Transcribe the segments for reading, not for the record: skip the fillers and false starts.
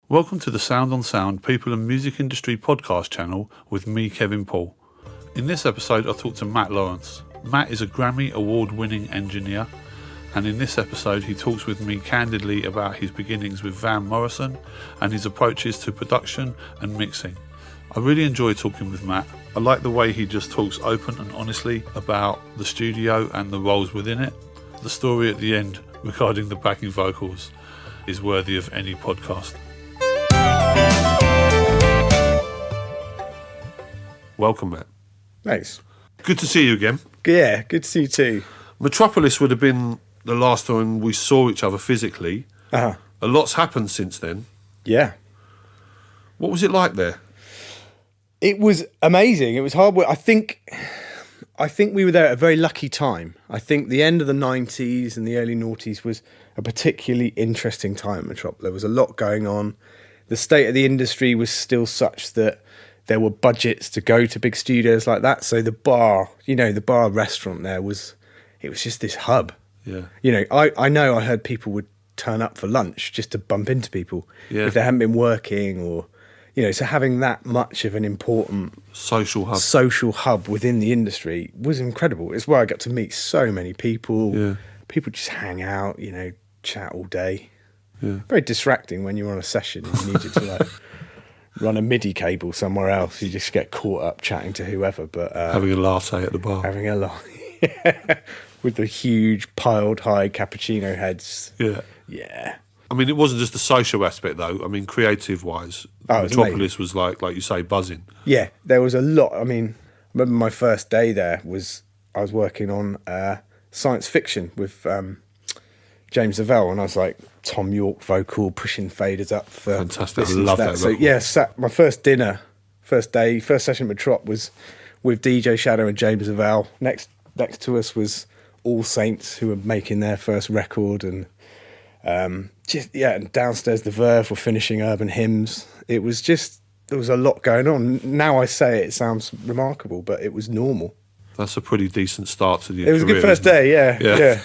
Welcome to the Sound on Sound People and Music Industry podcast channel with me, Kevin Paul. In this episode, I talk to Matt Lawrence. Matt is a Grammy Award-winning engineer, and in this episode, he talks with me candidly about his beginnings with Van Morrison and his approaches to production and mixing. I really enjoy talking with Matt. I like the way he just talks open and honestly about the studio and the roles within it. The story at the end regarding the backing vocals is worthy of any podcast. Welcome, Matt. Thanks. Good to see you again. Yeah, good to see you too. Metropolis would have been the last time we saw each other physically. A lot's happened since then. Yeah. What was it like there? It was amazing. It was hard work. I think we were there at a very lucky time. I think the end of the 90s and the early noughties was a particularly interesting time at Metropolis. There was a lot going on. The state of the industry was still such that there were budgets to go to big studios like that. So the bar restaurant there was just this hub. Yeah. You know, I heard people would turn up for lunch just to bump into people if they hadn't been working or, you know, so having that much of an important social hub within the industry was incredible. It's where I got to meet so many people. Yeah. People just hang out, you know, chat all day. Yeah. Very distracting when you're on a session and you needed to like run a MIDI cable somewhere else. You just get caught up chatting to whoever. But having a latte at the bar. Having a latte. With the huge piled high cappuccino heads. Yeah. Yeah. I mean, it wasn't just the social aspect, though. I mean, creative-wise, Metropolis was like you say, buzzing. Yeah, there was a lot. I mean, I remember my first day there I was working on science fiction with James Lavelle, and I was like Tom York vocal, pushing faders up for fantastic. I love that. So yeah, my first session at Metrop was with DJ Shadow and James Lavelle. Next to us was All Saints, who were making their first record, and and downstairs the Verve were finishing Urban Hymns. It was just, there was a lot going on. Now I say it sounds remarkable, but it was normal. That's a pretty decent start to the career. It was a good first day, yeah.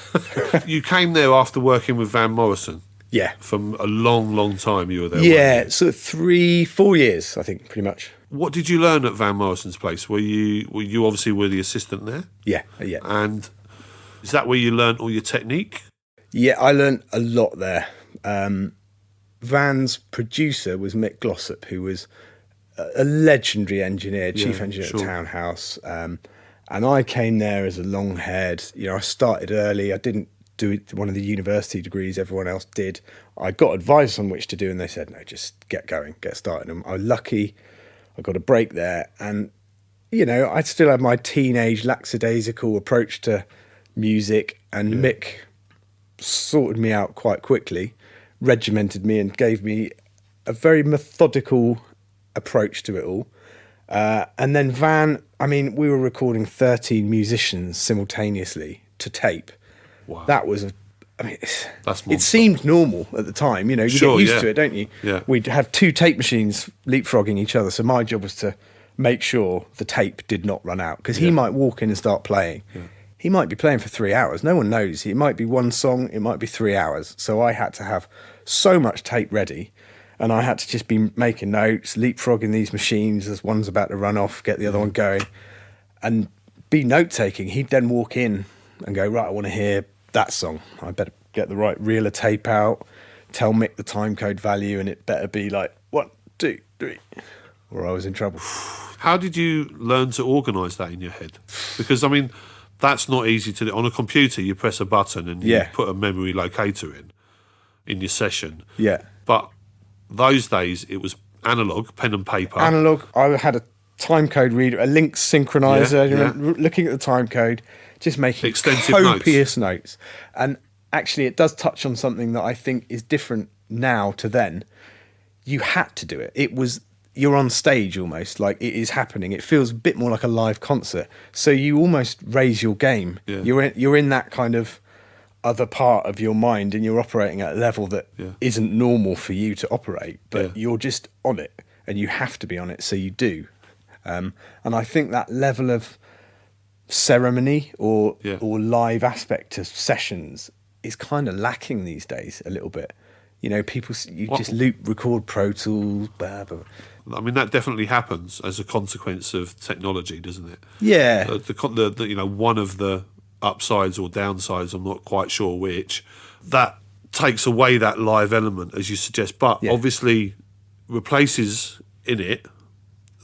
You came there after working with Van Morrison. Yeah. From a long, long time you were there. Yeah, so 3-4 years, I think, pretty much. What did you learn at Van Morrison's place? Were you obviously were the assistant there? Yeah. And is that where you learned all your technique? Yeah, I learned a lot there. Van's producer was Mick Glossop, who was a legendary engineer, chief engineer at Townhouse. And I came there as a long-haired, you know, I started early. I didn't do one of the university degrees everyone else did. I got advice on which to do, and they said, no, just get going, get started. And I was lucky. I got a break there. And, you know, I still had my teenage lackadaisical approach to music, and Mick sorted me out quite quickly, regimented me and gave me a very methodical approach to it all. And then Van, I mean, we were recording 13 musicians simultaneously to tape. Wow. That was, That's it seemed normal at the time. You know, you get used to it, don't you? Yeah. We'd have two tape machines leapfrogging each other. So my job was to make sure the tape did not run out, because he might walk in and start playing. Yeah. He might be playing for 3 hours. No one knows. It might be one song. It might be 3 hours. So I had to have so much tape ready, and I had to just be making notes, leapfrogging these machines as one's about to run off, get the other one going, and be note-taking. He'd then walk in and go, right, I want to hear that song. I better get the right reel of tape out, tell Mick the time code value, and it better be like 1, 2, 3, or I was in trouble. How did you learn to organise that in your head? Because, I mean, that's not easy to do. On a computer, you press a button and you put a memory locator in your session. Yeah. But those days, it was analogue, pen and paper. Analogue. I had a time code reader, a link synchronizer, looking at the time code, just making extensive copious notes. And actually, it does touch on something that I think is different now to then. You had to do it. It was, you're on stage almost, like it is happening. It feels a bit more like a live concert. So you almost raise your game. Yeah. You're in that kind of other part of your mind, and you're operating at a level that isn't normal for you to operate, but you're just on it, and you have to be on it, so you do. And I think that level of ceremony or live aspect to sessions is kind of lacking these days a little bit. You know, just loop record Pro Tools. Blah, blah. I mean, that definitely happens as a consequence of technology, doesn't it? Yeah. The you know, one of the upsides or downsides, I'm not quite sure which, that takes away that live element, as you suggest, but obviously replaces in it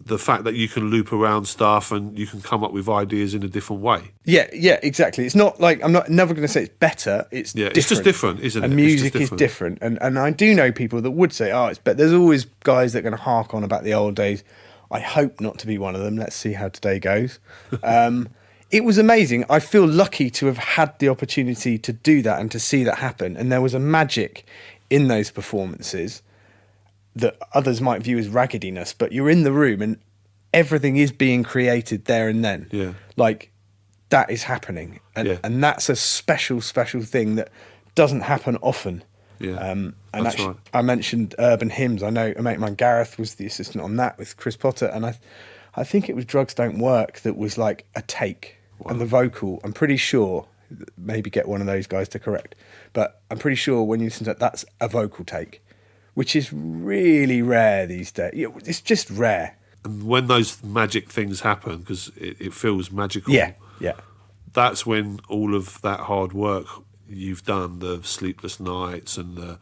the fact that you can loop around stuff and you can come up with ideas in a different way. Yeah, exactly. It's not like, I'm never going to say it's better. It's different. It's just different, isn't it? And music is different. And I do know people that would say, it's better. There's always guys that are going to hark on about the old days. I hope not to be one of them. Let's see how today goes. It was amazing. I feel lucky to have had the opportunity to do that and to see that happen. And there was a magic in those performances that others might view as raggediness, but you're in the room and everything is being created there and then. Yeah. Like, that is happening. And that's a special thing that doesn't happen often. Yeah. And that's actually, right. I mentioned Urban Hymns. I know a mate of mine, Gareth, was the assistant on that with Chris Potter. And I think it was Drugs Don't Work that was like a take. Wow. And the vocal, I'm pretty sure, maybe get one of those guys to correct, but I'm pretty sure when you listen to that, that's a vocal take, which is really rare these days. It's just rare. And when those magic things happen, because it feels magical, yeah, that's when all of that hard work you've done, the sleepless nights and the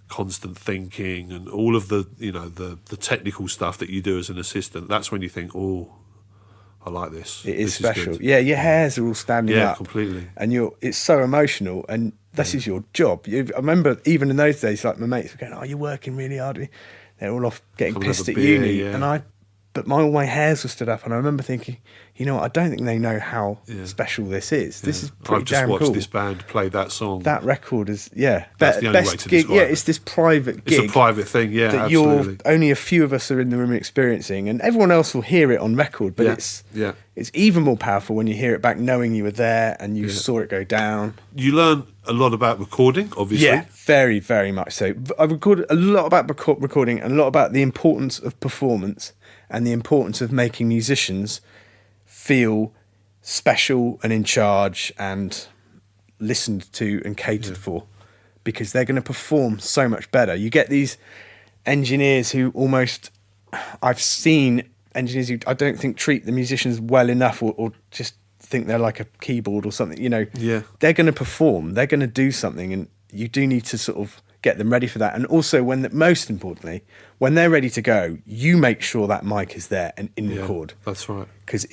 constant thinking and all of the, you know, the technical stuff that you do as an assistant, that's when you think, I like this. It is this special. Is Yeah, your hairs are all standing up. Yeah, completely. And it's so emotional, and this is your job. I remember even in those days, like my mates were going, you're working really hard. They're all off getting pissed at uni. Yeah. But all my hairs were stood up, and I remember thinking, you know what, I don't think they know how special this is. This is pretty damn cool. I've just watched this band play that song. That record is, that's the only way to describe it. It's this private gig. It's a private thing, that absolutely. Only a few of us are in the room experiencing, and everyone else will hear it on record, but it's even more powerful when you hear it back knowing you were there and you saw it go down. You learn a lot about recording, obviously. Yeah, very, very much so. I recorded a lot about recording and a lot about the importance of performance and the importance of making musicians feel special and in charge and listened to and catered for, because they're going to perform so much better. You get these engineers who I've seen engineers who I don't think treat the musicians well enough or just think they're like a keyboard or something, you know. Yeah. They're going to perform, they're going to do something, and you do need to sort of get them ready for that. And also, most importantly, when they're ready to go, you make sure that mic is there and in record. That's right. Because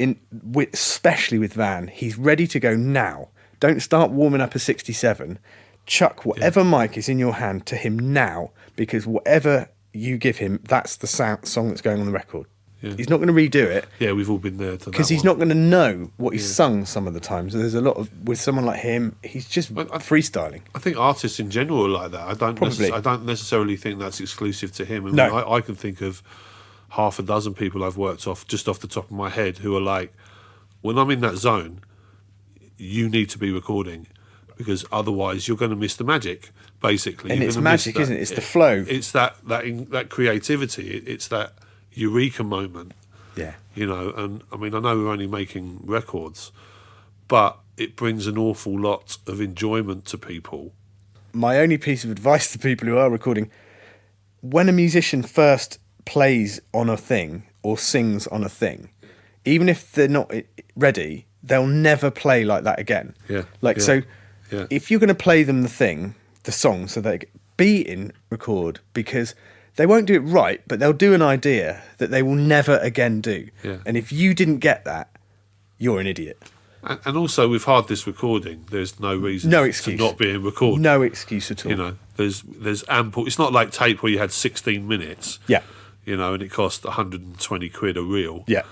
especially with Van, he's ready to go now. Don't start warming up a 67. Chuck whatever mic is in your hand to him now, because whatever you give him, that's the song that's going on the record. Yeah. He's not going to redo it. Yeah, we've all been there. Because he's not going to know what he's sung some of the time. So there's a lot of, with someone like him, he's just freestyling. I think artists in general are like that. I don't necessarily think that's exclusive to him. I can think of half a dozen people I've worked off just off the top of my head who are like, when I'm in that zone, you need to be recording, because otherwise you're going to miss the magic, basically. And it's magic, isn't it? It's the flow. It's that creativity. It's that eureka moment. Yeah. You know, and I mean, I know we're only making records, but it brings an awful lot of enjoyment to people. My only piece of advice to people who are recording, when a musician first plays on a thing or sings on a thing, even if they're not ready, they'll never play like that again. So if you're going to play them the song, so they be in record, because they won't do it right, but they'll do an idea that they will never again do. Yeah. And if you didn't get that, you're an idiot. And also with hard disk recording, there's no reason to not be in record. No excuse at all. You know, there's ample. It's not like tape where you had 16 minutes. Yeah. You know, and it cost 120 quid a reel. Yeah.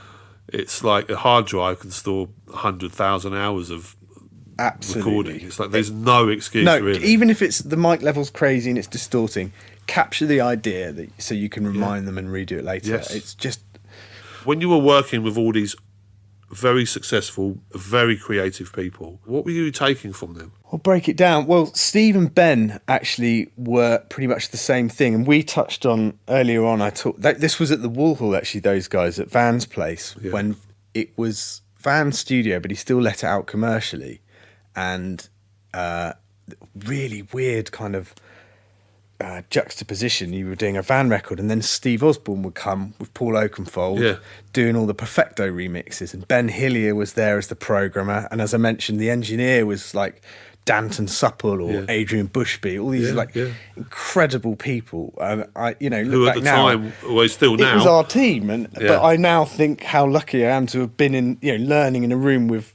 It's like a hard drive can store 100,000 hours of recording. It's like there's no excuse, really. Even if it's the mic level's crazy and it's distorting, capture the idea so you can remind them and redo it later. Yes. It's just, when you were working with all these very successful, very creative people, what were you taking from them? I'll break it down. Well, Steve and Ben actually were pretty much the same thing, and we touched on earlier on. This was at the Wall Hall, actually. Those guys at Van's place when it was Van's studio, but he still let it out commercially, and really weird kind of juxtaposition. You were doing a Van record, and then Steve Osborne would come with Paul Oakenfold doing all the Perfecto remixes, and Ben Hillier was there as the programmer, and as I mentioned, the engineer was like Danton Supple or Adrian Bushby, all these incredible people. I, you know, look who back at the now, time, well, still now, it was our team, and but I now think how lucky I am to have been in, you know, learning in a room with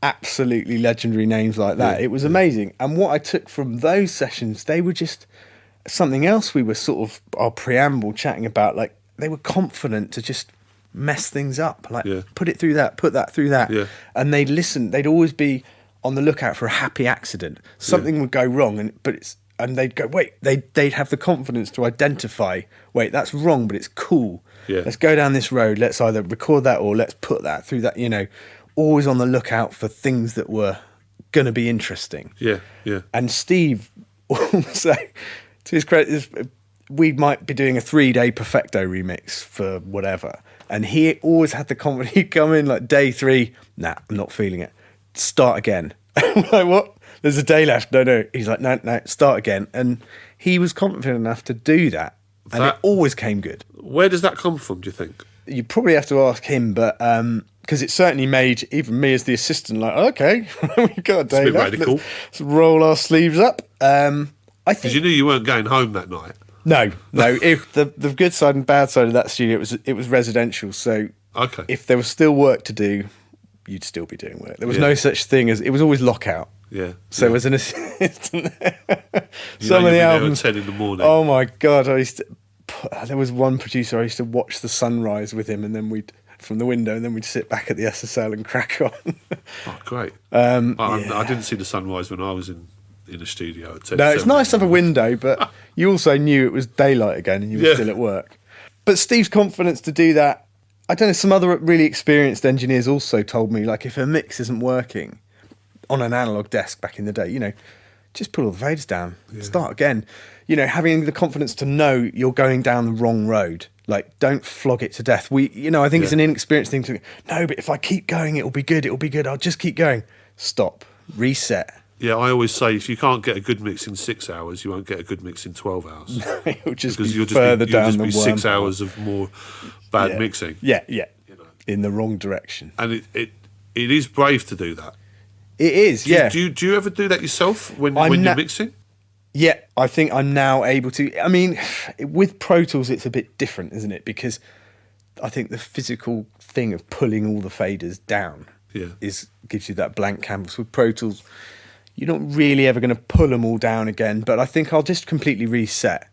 absolutely legendary names like that. It was amazing, and what I took from those sessions, they were just something else. We were sort of our preamble chatting about, like they were confident to just mess things up, like put it through that, put that through that, and they'd listen. They'd always be on the lookout for a happy accident. Something would go wrong, and they'd go, wait, they'd have the confidence to identify, wait, that's wrong, but it's cool. Let's go down this road. Let's either record that or let's put that through that, you know, always on the lookout for things that were going to be interesting. And Steve also, to his credit, we might be doing a 3-day Perfecto remix for whatever. And he always had the confidence. He'd come in like day 3, nah, I'm not feeling it. Start again. I'm like, what? There's a day left. No. He's like, no, start again. And he was confident enough to do that. And it always came good. Where does that come from, do you think? You probably have to ask him, but because it certainly made even me as the assistant like, okay, we've got a day it's a bit left. radical. Let's roll our sleeves up. I think because you knew you weren't going home that night. No. If the good side and bad side of that studio, it was residential. So if there was still work to do, you'd still be doing work. There was no such thing as, it was always lockout. So as an assistant, some of the albums, at 10 in the morning. Oh my God, there was one producer I used to watch the sunrise with him, and then from the window, and then we'd sit back at the SSL and crack on. Oh, great. I didn't see the sunrise when I was in a studio at 10. No, it's nice to have a window, but you also knew it was daylight again and you were still at work. But Steve's confidence to do that, I don't know, some other really experienced engineers also told me, like, if a mix isn't working on an analog desk back in the day, you know, just put all the faders down, start again. You know, having the confidence to know you're going down the wrong road. Like, don't flog it to death. I think it's an inexperienced thing to, no, but if I keep going, it'll be good, I'll just keep going. Stop, reset. Yeah, I always say if you can't get a good mix in 6 hours, you won't get a good mix in 12 hours. It'll just be further down the wormhole. 6 hours of more bad mixing. Yeah, you know, in the wrong direction. And it is brave to do that. It is, Do you ever do that yourself when you're mixing? Yeah, I think I'm now able to. I mean, with Pro Tools, it's a bit different, isn't it? Because I think the physical thing of pulling all the faders down gives you that blank canvas. With Pro Tools, you're not really ever going to pull them all down again, but I think I'll just completely reset.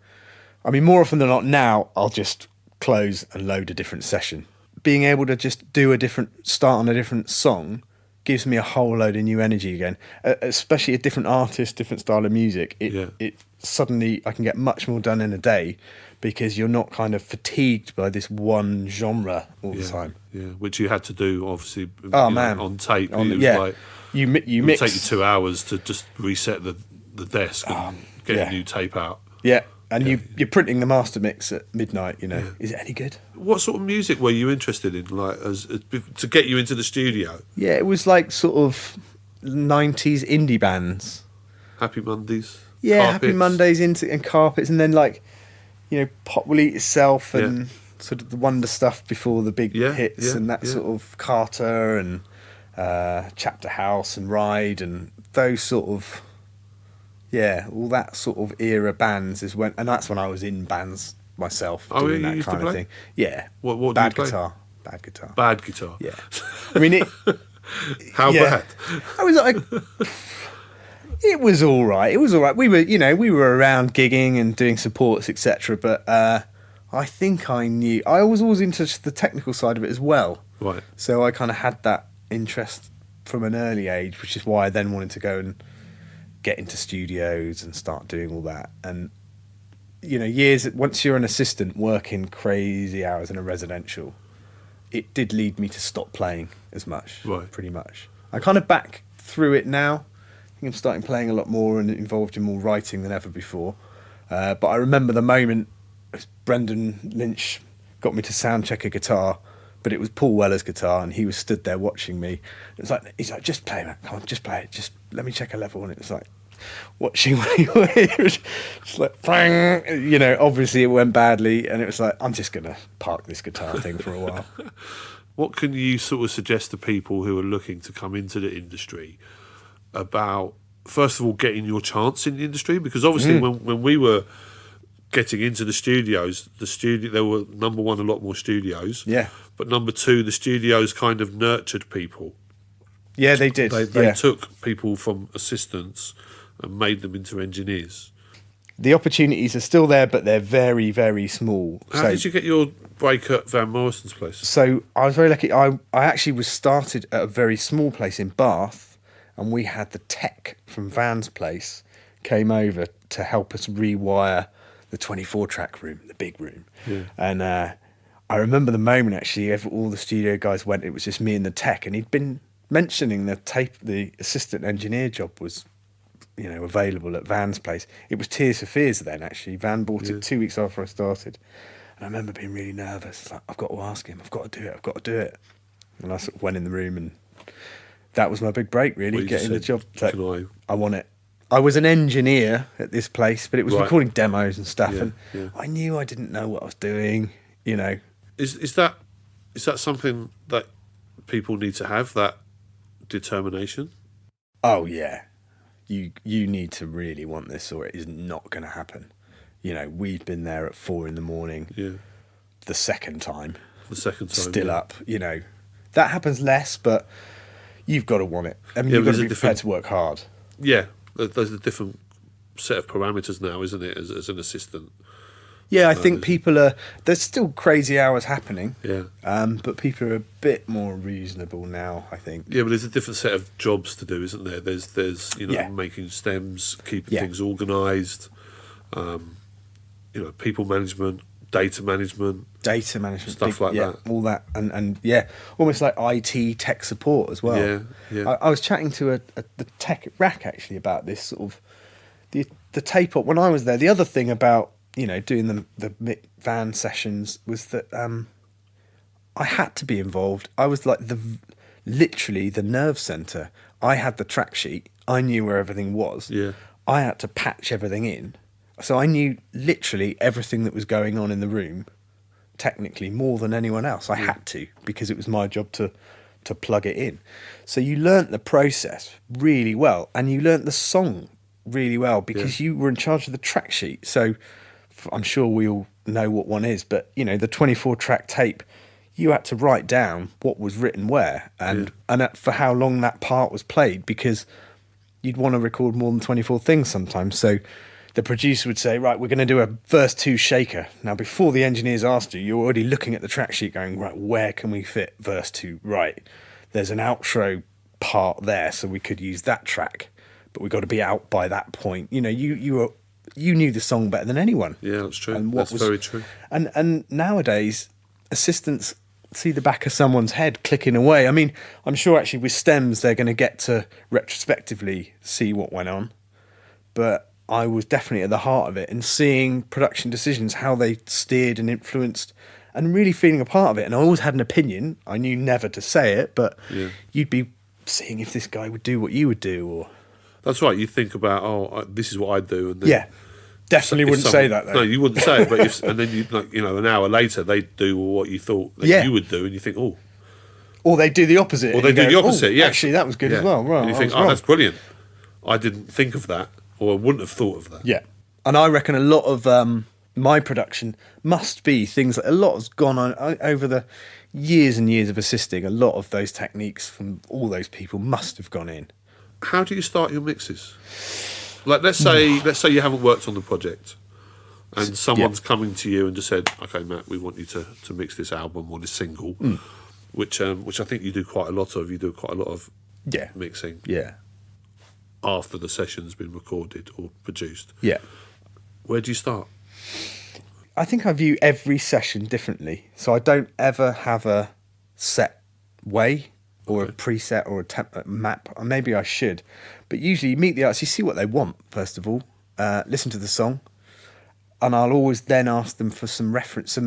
I mean, more often than not now, I'll just close and load a different session. Being able to just start on a different song gives me a whole load of new energy again, especially a different artist, different style of music. It suddenly, I can get much more done in a day because you're not kind of fatigued by this one genre all the time. Yeah, which you had to do, obviously, man. On tape. Like, you mix. It would take you 2 hours to just reset the desk and get a new tape out. Yeah, and you're printing the master mix at midnight, you know. Yeah. Is it any good? What sort of music were you interested in, like, to get you into the studio? Yeah, it was like sort of 90s indie bands. Happy Mondays? Yeah, Carpets. Happy Mondays and Carpets, and then, like, you know, Pop Will Eat Itself and sort of the Wonder stuff before the big hits and that sort of Carter and Chapter House and Ride and those sort of, all that sort of era bands and that's when I was in bands myself doing that kind of thing. Yeah. What Bad do you guitar. Play? Bad guitar. Bad guitar. Yeah. I mean, how bad? I was like, it was all right. It was all right. We were around gigging and doing supports, etc. But I think I was always into the technical side of it as well. Right. So I kind of had that interest from an early age, which is why I then wanted to go and get into studios and start doing all that. And you know, once you're an assistant working crazy hours in a residential, it did lead me to stop playing as much. Right. Pretty much. I kind of back through it now. I think I'm starting playing a lot more and involved in more writing than ever before. But I remember the moment Brendan Lynch got me to sound check a guitar, but it was Paul Weller's guitar, and he was stood there watching me. It was like, he's like, just play, man, come on, just play it, just let me check a level. And it was like, watching what he was just like, bang, you know, obviously it went badly, and it was like, I'm just going to park this guitar thing for a while. What can you sort of suggest to people who are looking to come into the industry about, first of all, getting your chance in the industry? Because obviously when we were getting into the studios, there were, number one, a lot more studios. Yeah. But number two, the studios kind of nurtured people. Yeah, they did. They took people from assistants and made them into engineers. The opportunities are still there, but they're very, very small. How did you get your break at Van Morrison's place? So I was very lucky. I actually was started at a very small place in Bath, and we had the tech from Van's place came over to help us rewire the 24-track room, the big room. Yeah. And I remember the moment, actually, all the studio guys went, it was just me and the tech, and he'd been mentioning the assistant engineer job was, you know, available at Van's place. It was Tears for Fears then, actually. Van bought it 2 weeks after I started. And I remember being really nervous. It's like, I've got to ask him, I've got to do it. And I sort of went in the room, and that was my big break, really, getting the job. So I want it. I was an engineer at this place, but it was recording demos and stuff, and I knew I didn't know what I was doing, you know. Is that something that people need to have, that determination? Oh, yeah. You need to really want this, or it is not going to happen. You know, we've been there at 4 a.m. Yeah. The second time. Still up, you know. That happens less, but you've got to want it. I mean, you've got to be prepared to work hard. Yeah. There's a different set of parameters now, isn't it, as an assistant? Yeah, I think there's still crazy hours happening. Yeah. But people are a bit more reasonable now, I think. Yeah, but there's a different set of jobs to do, isn't there? There's you know, making stems, keeping things organised, you know, people management, data management, stuff like that. All that, and almost like IT tech support as well. Yeah. I was chatting to the tech rack actually about this sort of the tape up when I was there. The other thing about, you know, doing the Van sessions was that I had to be involved. I was like literally the nerve centre. I had the track sheet. I knew where everything was. Yeah. I had to patch everything in. So I knew literally everything that was going on in the room, technically, more than anyone else. I had to, because it was my job to plug it in. So you learnt the process really well, and you learnt the song really well, because you were in charge of the track sheet. So I'm sure we all know what one is, but, you know, the 24-track tape, you had to write down what was written where and for how long that part was played, because you'd want to record more than 24 things sometimes. So the producer would say, right, we're going to do a verse 2 shaker. Now, before the engineers asked you, you're already looking at the track sheet going, right, where can we fit verse 2? Right, there's an outro part there, so we could use that track, but we've got to be out by that point. You know, you knew the song better than anyone. Yeah, that's true. That's very true. And nowadays, assistants see the back of someone's head clicking away. I mean, I'm sure actually with stems, they're going to get to retrospectively see what went on, but I was definitely at the heart of it, and seeing production decisions, how they steered and influenced, and really feeling a part of it. And I always had an opinion. I knew never to say it, but you'd be seeing if this guy would do what you would do. Or that's right. You think about, this is what I'd do, and then definitely wouldn't say that, though. No, you wouldn't say it. But and then an hour later they'd do what you thought that you would do, and you think, oh. Or they do the opposite. Or they do the opposite. Yeah, actually, that was good as well. Right, and you think, that's brilliant. I didn't think of that. Or I wouldn't have thought of that. Yeah. And I reckon a lot of my production must be things like, a lot has gone on over the years and years of assisting. A lot of those techniques from all those people must have gone in. How do you start your mixes? Like, let's say you haven't worked on the project, and someone's coming to you and just said, okay, Matt, we want you to mix this album or this single, which I think you do quite a lot of. You do quite a lot of mixing. Yeah. After the session's been recorded or produced. Yeah. Where do you start? I think I view every session differently. So I don't ever have a set way or a preset or a map. Or maybe I should. But usually you meet the artists, you see what they want, first of all. Listen to the song. And I'll always then ask them for some reference. A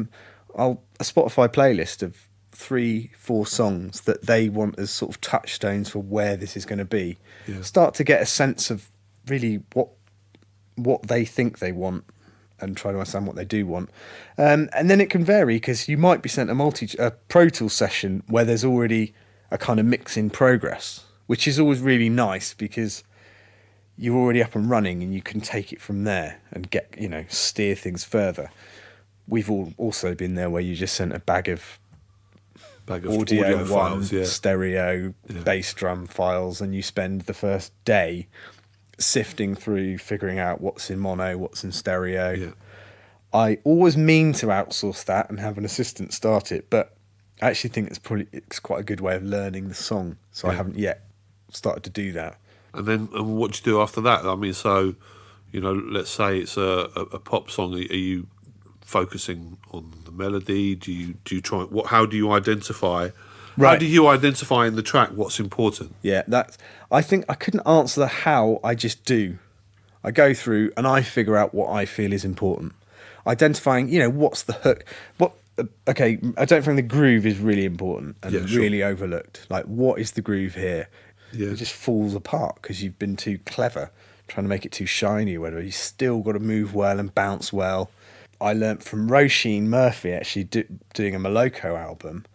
Spotify playlist of 3-4 songs that they want as sort of touchstones for where this is going to be. Start to get a sense of really what they think they want and try to understand what they do want. And then it can vary because you might be sent a Pro Tools session where there's already a kind of mix in progress, which is always really nice because you're already up and running and you can take it from there and get, steer things further. We've all also been there where you just sent a bag of audio files, stereo, bass drum files, and you spend the first day sifting through, figuring out what's in mono, what's in stereo. Yeah. I always mean to outsource that and have an assistant start it, but I actually think it's quite a good way of learning the song. So I haven't yet started to do that. And then what do you do after that? I mean, so, let's say it's a pop song. Are you focusing on the melody? Do you try? How do you identify? Right. How do you identify in the track what's important? Yeah, I think I couldn't answer the how. I just do. I go through and I figure out what I feel is important. Identifying, what's the hook? I don't think the groove is really important and really overlooked. Like, what is the groove here? Yeah. It just falls apart because you've been too clever trying to make it too shiny or whatever. You still got to move well and bounce well. I learnt from Roisin Murphy, actually, doing a Moloko album,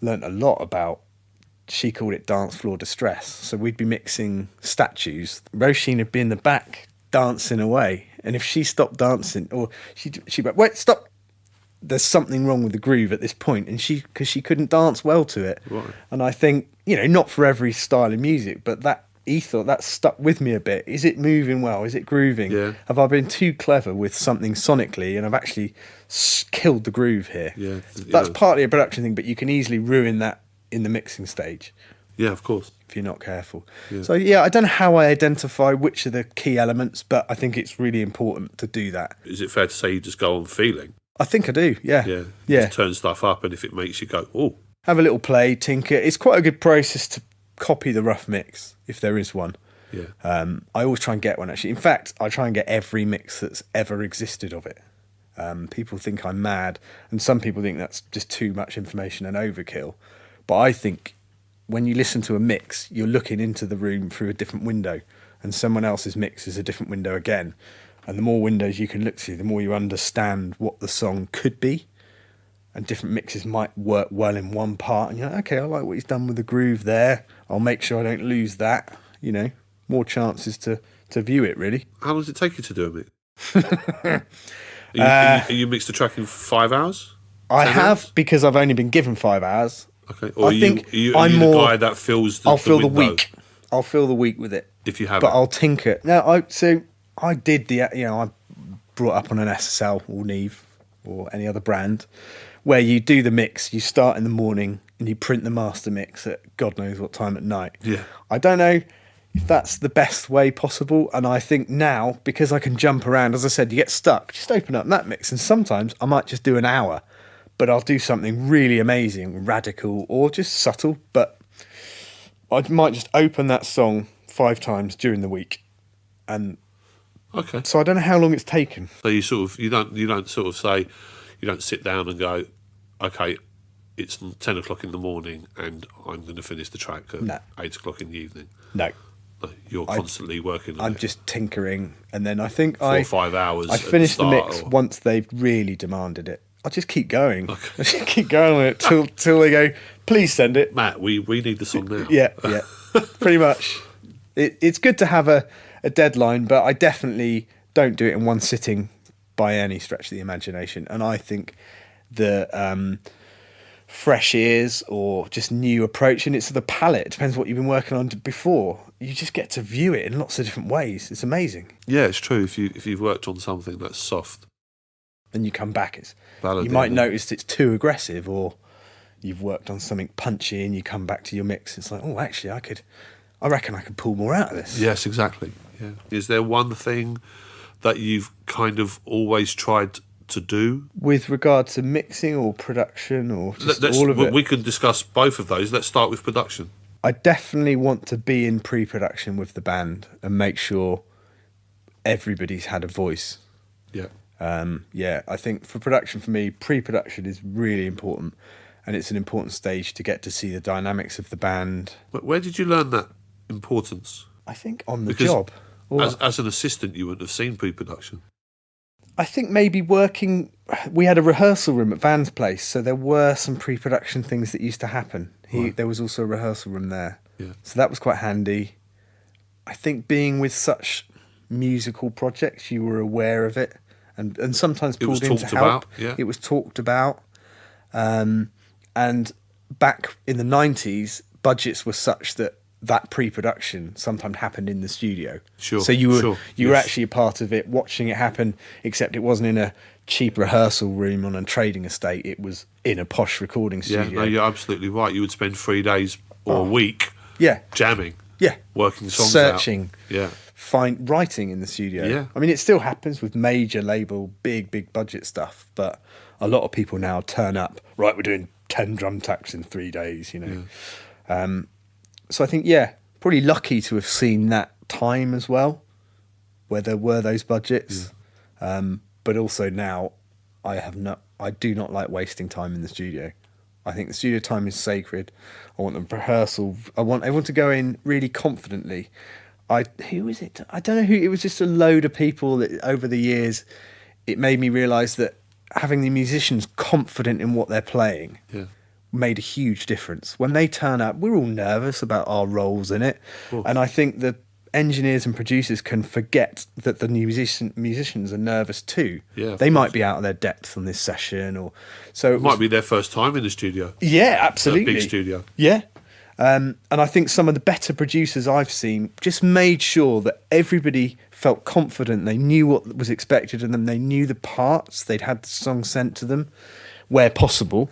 learnt a lot about, she called it dance floor distress. So we'd be mixing statues. Roisin would be in the back dancing away. And if she stopped dancing, or she'd be like, wait, stop. There's something wrong with the groove at this point, and because she couldn't dance well to it. Right. And I think, not for every style of music, but that ethos, that stuck with me a bit. Is it moving well? Is it grooving? Yeah. Have I been too clever with something sonically, and I've actually killed the groove here? Yeah. That's partly a production thing, but you can easily ruin that in the mixing stage. Yeah, of course. If you're not careful. Yeah. So, I don't know how I identify which are the key elements, but I think it's really important to do that. Is it fair to say you just go on feeling? I think I do, yeah. Yeah. Just turn stuff up, and if it makes you go, oh. Have a little play, tinker. It's quite a good process to copy the rough mix, if there is one. Yeah. I always try and get one, actually. In fact, I try and get every mix that's ever existed of it. People think I'm mad, and some people think that's just too much information and overkill. But I think when you listen to a mix, you're looking into the room through a different window, and someone else's mix is a different window again. And the more windows you can look through, the more you understand what the song could be. And different mixes might work well in one part. And you're like, okay, I like what he's done with the groove there. I'll make sure I don't lose that. More chances to view it, really. How long does it take you to do a mix? Are you mixed the track in 5 hours? I have, because I've only been given 5 hours. Okay. Or are you the guy that fills the I'll fill the window? week. I'll fill the week with it. If you have But I'll tinker. No, I did I brought up on an SSL or Neve or any other brand where you do the mix, you start in the morning and you print the master mix at God knows what time at night. Yeah. I don't know if that's the best way possible, and I think now, because I can jump around, as I said, you get stuck, just open up that mix, and sometimes I might just do an hour, but I'll do something really amazing, radical, or just subtle, but I might just open that song 5 times during the week, and okay. So I don't know how long it's taken. So you don't sort of say, you don't sit down and go, okay, it's 10 o'clock in the morning and I'm going to finish the track at 8 o'clock in the evening. No. You're constantly working on I'm just tinkering, and then I think 4 or 5 hours. I finish the mix once they've really demanded it. I'll just keep going. Okay. I just keep going on it till they go, please send it. Matt, we need the song now. Yeah, pretty much. It's good to have a deadline, but I definitely don't do it in one sitting by any stretch of the imagination. And I think the fresh ears or just new approach, and it's the palette, it depends what you've been working on before. You just get to view it in lots of different ways. It's amazing. Yeah, it's true. If you've worked on something that's soft, then you come back, you might notice it's too aggressive, or you've worked on something punchy and you come back to your mix. It's like, oh, actually, I reckon I could pull more out of this. Yes, exactly. Yeah. Is there one thing that you've kind of always tried to do with regard to mixing or production, or just all of it? We can discuss both of those. Let's start with production. I definitely want to be in pre-production with the band and make sure everybody's had a voice. Yeah. I think for production, for me, pre-production is really important, and it's an important stage to get to see the dynamics of the band. Where did you learn that importance? I think on the job. As an assistant, you wouldn't have seen pre-production. I think maybe we had a rehearsal room at Van's place, so there were some pre-production things that used to happen. There was also a rehearsal room there. Yeah. So that was quite handy. I think being with such musical projects, you were aware of it and sometimes pulled in to help. It was talked about. And back in the 90s, budgets were such that pre-production sometimes happened in the studio. Sure. So you were actually a part of it, watching it happen, except it wasn't in a cheap rehearsal room on a trading estate. It was in a posh recording studio. Yeah, no, you're absolutely right. You would spend 3 days or a week jamming. Yeah. Working songs searching. out. Yeah. Writing in the studio. Yeah. I mean, it still happens with major label, big budget stuff, but a lot of people now turn up, right, we're doing 10 drum tracks in 3 days, Yeah. So I think, probably lucky to have seen that time as well, where there were those budgets. Yeah. But also now, I do not like wasting time in the studio. I think the studio time is sacred. I want the rehearsal. I want everyone to go in really confidently. Who is it? I don't know who. It was just a load of people that over the years, it made me realise that having the musicians confident in what they're playing made a huge difference. When they turn up, we're all nervous about our roles in it. And I think the engineers and producers can forget that the musicians are nervous too. Yeah, they might be out of their depth on this session, it might be their first time in the studio. Yeah, absolutely. A big studio. Yeah. And I think some of the better producers I've seen just made sure that everybody felt confident. They knew what was expected of them. They knew the parts. They'd had the song sent to them where possible.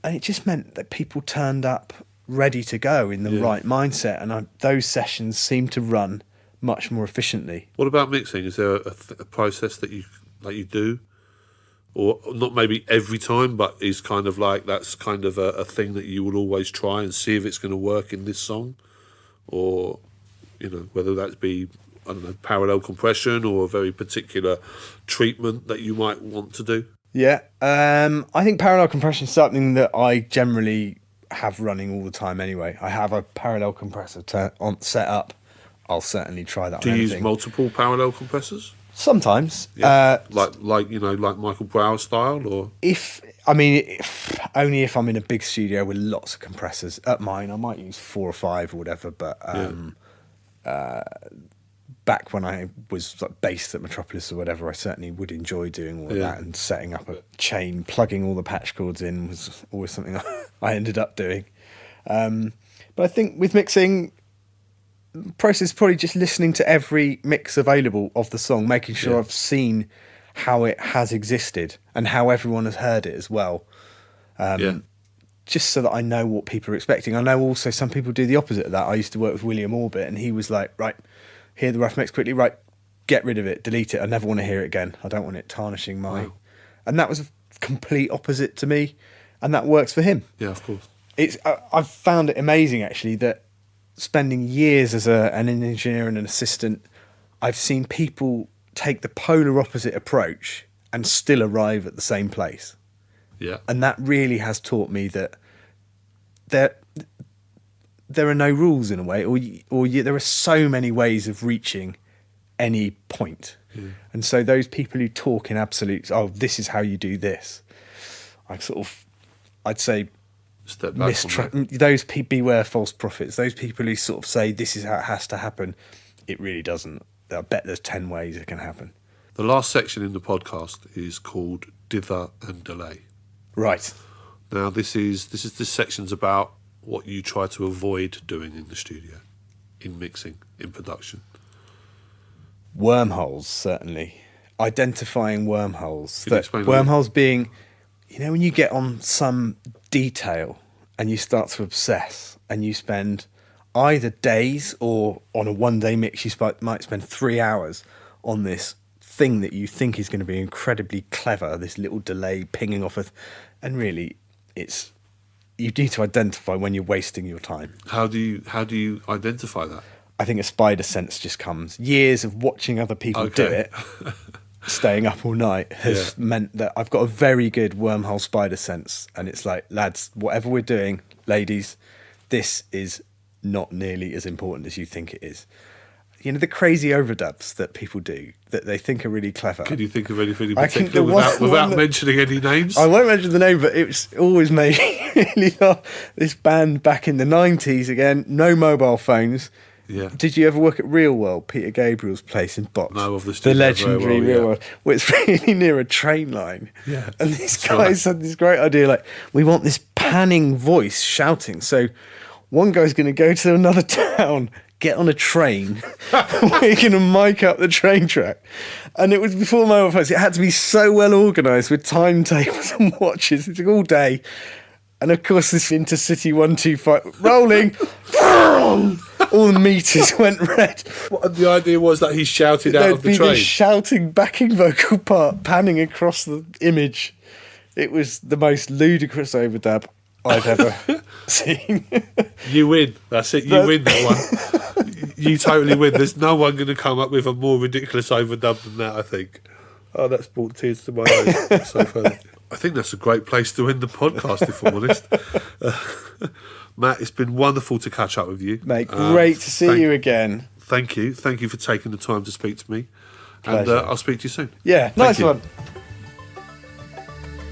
And it just meant that people turned up ready to go in the right mindset. And those sessions seemed to run much more efficiently. What about mixing? Is there a process that you do? Or not maybe every time, but is kind of like that's kind of a thing that you will always try and see if it's going to work in this song? Or, whether that be, I don't know, parallel compression or a very particular treatment that you might want to do? Yeah, I think parallel compression is something that I generally have running all the time anyway. I have a parallel compressor set up. I'll certainly try that. Do you use multiple parallel compressors? Sometimes, like Michael Brower style, or only if I'm in a big studio with lots of compressors. At mine, I might use 4 or 5 or whatever. But back when I was based at Metropolis or whatever, I certainly would enjoy doing all of that, and setting up a chain, plugging all the patch cords in was always something I ended up doing. But I think with mixing, process is probably just listening to every mix available of the song, making sure I've seen how it has existed and how everyone has heard it as well. Just so that I know what people are expecting. I know also some people do the opposite of that. I used to work with William Orbit, and he was like, right, hear the rough mix quickly, right, get rid of it, delete it. I never want to hear it again. I don't want it tarnishing my... Wow. And that was a complete opposite to me, and that works for him. Yeah, of course. I've found it amazing, actually, that spending years as an engineer and an assistant, I've seen people take the polar opposite approach and still arrive at the same place. Yeah. And that really has taught me that there are no rules in a way, or there are so many ways of reaching any point. Yeah. And so those people who talk in absolutes, this is how you do this, I'd say, step back those people, beware false prophets. Those people who sort of say this is how it has to happen, it really doesn't. I bet there's 10 ways it can happen. The last section in the podcast is called Dither and Delay. Right. Now this section's about what you try to avoid doing in the studio, in mixing, in production. Wormholes, certainly. Identifying wormholes. Wormholes being, when you get on some detail and you start to obsess and you spend either days or on a one-day mix you might spend 3 hours on this thing that you think is going to be incredibly clever, this little delay pinging off and really you need to identify when you're wasting your time. How do you identify that? I think a spider sense just comes. Years of watching other people do it, staying up all night, has meant that I've got a very good wormhole spider sense. And it's like, lads, whatever we're doing, ladies, this is not nearly as important as you think it is. you know, the crazy overdubs that people do that they think are really clever. Can you think of anything in I think particular without mentioning any names? I won't mention the name, but it's always made me really laugh. This band back in the 90s, again, no mobile phones. Yeah. Did you ever work at Real World, Peter Gabriel's place in Box? No, obviously. The legendary Real World. Well, it's really near a train line. Yeah. And these guys had this great idea, like, we want this panning voice shouting. So one guy's going to go to another town, get on a train, we're going to mic up the train track. And it was before mobile phones. It had to be so well organised with timetables and watches. It took all day. And of course, this Intercity 125 rolling, all the meters went red. And the idea was that he shouted out of the train. This shouting backing vocal part panning across the image. It was the most ludicrous overdub I've ever seen. You win. That's it. You win that one. You totally win. There's no one going to come up with a more ridiculous overdub than that, I think. Oh, that's brought tears to my eyes. It's so funny. I think that's a great place to end the podcast, if I'm honest. Matt, it's been wonderful to catch up with you. Mate, great to see you again. Thank you. Thank you for taking the time to speak to me. Pleasure. And I'll speak to you soon. Yeah, nice one.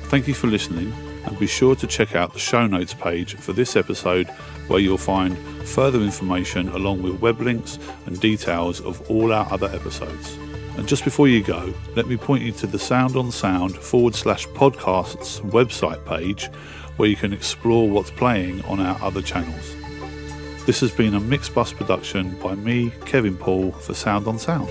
Thank you for listening, and be sure to check out the show notes page for this episode, where you'll find further information along with web links and details of all our other episodes. And just before you go, let me point you to the Sound on Sound /podcasts website page, where you can explore what's playing on our other channels. This has been a Mixbus production by me, Kevin Paul, for Sound on Sound.